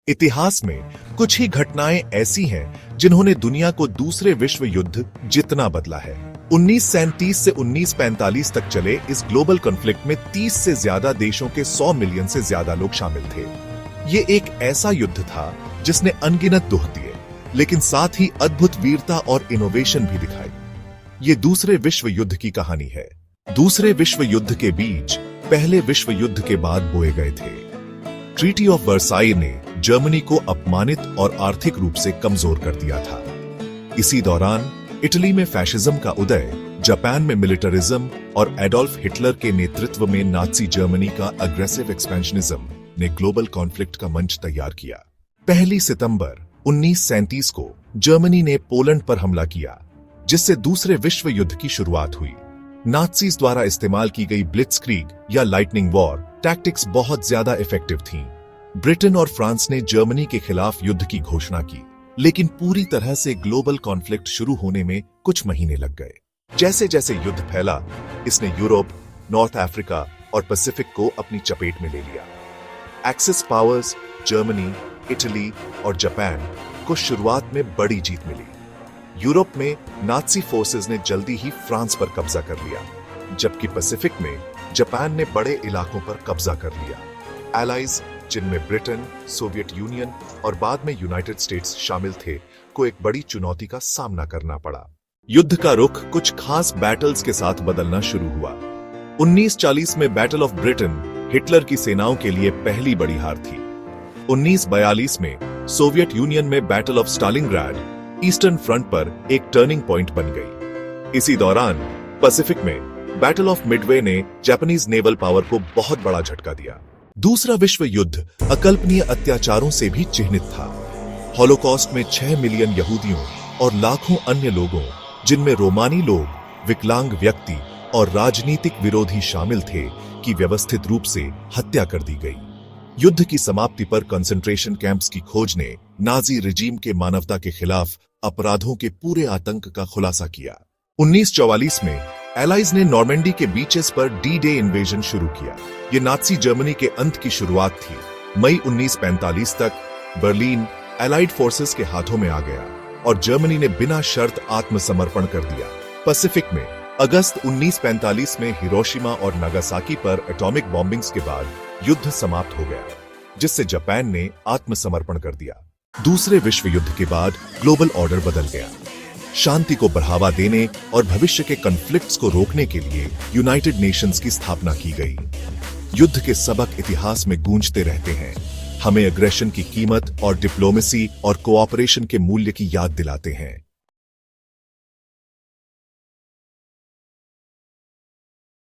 इतिहास में कुछ ही घटनाएं ऐसी हैं जिन्होंने दुनिया को दूसरे विश्व युद्ध जितना बदला है। 1937 से 1945 तक चले इस ग्लोबल कॉन्फ्लिक्ट में 30 से ज्यादा देशों के 100 मिलियन से ज्यादा लोग शामिल थे। ये एक ऐसा युद्ध था जिसने अनगिनत दुख दिए, लेकिन साथ ही अद्भुत वीरता और इनोवेशन भी दिखाई। ये दूसरे विश्व युद्ध की कहानी है। दूसरे विश्व युद्ध के बीज पहले विश्व युद्ध के बाद बोए गए थे। ट्रीटी ऑफ वर्साई ने जर्मनी को अपमानित और आर्थिक रूप से कमजोर कर दिया था। इसी दौरान इटली में फैशिज्म का उदय, जापान में मिलिटरिज्म और एडोल्फ हिटलर के नेतृत्व में नाजी जर्मनी का अग्रेसिव एक्सपेंशनिज्म ने ग्लोबल कॉन्फ्लिक्ट का मंच तैयार किया। 1 सितंबर 1937 को जर्मनी ने पोलैंड पर हमला किया, जिससे दूसरे विश्व युद्ध की शुरुआत हुई। नाज़ीज द्वारा इस्तेमाल की गई ब्लिट्जक्रीग या लाइटनिंग वॉर टैक्टिक्स बहुत ज्यादा इफेक्टिव थीं। ब्रिटेन और फ्रांस ने जर्मनी के खिलाफ युद्ध की घोषणा की, लेकिन पूरी तरह से ग्लोबल कॉन्फ्लिक्ट शुरू होने में कुछ महीने लग गए। जैसे जैसे युद्ध फैला, इसने यूरोप, नॉर्थ अफ्रीका और पैसिफिक को अपनी चपेट में ले लिया। एक्सिस पावर्स जर्मनी, इटली और जापान को शुरुआत में बड़ी जीत मिली। यूरोप में नाज़ी फोर्सेस ने जल्दी ही फ्रांस पर कब्जा कर लिया, जबकि पैसिफिक में जापान ने बड़े इलाकों पर कब्जा कर लिया। एलाइज, जिनमें ब्रिटेन, सोवियत यूनियन और बाद में यूनाइटेड स्टेट्स शामिल थे, को एक बड़ी चुनौती का सामना करना पड़ा। युद्ध का रुख कुछ खास बैटल्स के साथ बदलना शुरू हुआ। 1940 में बैटल ऑफ ब्रिटेन हिटलर की सेनाओं के लिए पहली बड़ी हार थी। 1942 में सोवियत यूनियन में battle of Stalingrad eastern front पर एक टर्निंग पॉइंट बन गई। इसी दौरान पैसिफिक में बैटल ऑफ मिडवे ने जापानीज नेवल पावर को बहुत बड़ा झटका दिया। दूसरा विश्व युद्ध अकल्पनीय अत्याचारों से भी चिह्नित था। हॉलोकॉस्ट में 6 मिलियन यहूदियों और लाखों अन्य लोगों, जिनमें रोमानी लोग, विकलांग व्यक्ति और राजनीतिक विरोधी शामिल थे, की व्यवस्थित रूप से हत्या कर दी गई। युद्ध की समाप्ति पर कंसंट्रेशन कैंप्स की खोज ने नाजी रिजीम के मानवता के खिलाफ अपराधों के पूरे आतंक का खुलासा किया। 1944 में एलाइज ने नॉर्मेंडी के बीचेस पर डी-डे इन्वेजन शुरू किया। ये नाजी जर्मनी के अंत की शुरुआत थी। मई 1945 तक बर्लिन एलाइड फोर्सेस के हाथों में आ गया और जर्मनी ने बिना शर्त आत्मसमर्पण कर दिया। पैसिफिक में अगस्त 1945 में हिरोशिमा और नागासाकी पर एटॉमिक बॉम्बिंग्स के बाद युद्ध समाप्त हो गया, जिससे जापान ने आत्मसमर्पण कर दिया। दूसरे विश्व युद्ध के बाद ग्लोबल ऑर्डर बदल गया। शांति को बढ़ावा देने और भविष्य के कॉन्फ्लिक्ट्स को रोकने के लिए यूनाइटेड नेशंस की स्थापना की गई। युद्ध के सबक इतिहास में गूंजते रहते हैं, हमें अग्रेशन की कीमत और डिप्लोमेसी और कोऑपरेशन के मूल्य की याद दिलाते हैं।